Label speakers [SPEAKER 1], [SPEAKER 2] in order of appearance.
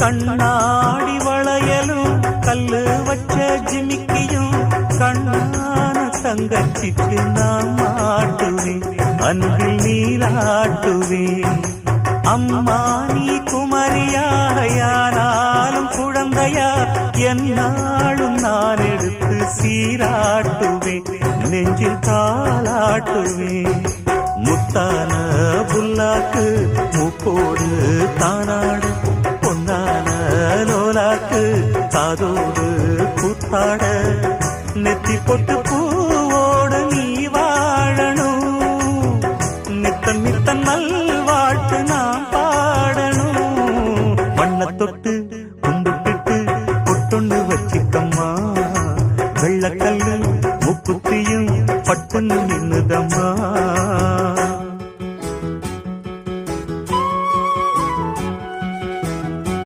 [SPEAKER 1] கண்ணாடி வளையலும் கல்லு வச்ச ஜிமிக்கியும் கண்ணான தங்கச்சிக்கு நான் மாட்டுவேன், அன்பில் நீராட்டுவேன். அம்மா நீ குமரியாயானாலும் குழந்தையா என்னாலும் நான் எடுத்து சீராட்டுவேன், நெஞ்சில் தாளாட்டுவேன். முத்தான புல்லாக்கு மூக்கோடு தானாடு, பொன்னான லோலாக்கு காதோடு கூத்தாட, நெத்தி பொட்டு பூவோடு நீ வாழணும், நித்தன் நித்தன் நல்வாழ்த்து நான் பாடணும். மண்ணை தொட்டு கும்பிட்டு பொட்டொண்டு வச்சிக்கம்மா, வெள்ளக்கல்லு முப்புத்தியும் பட்டுன்னு நின்னுதம்மா.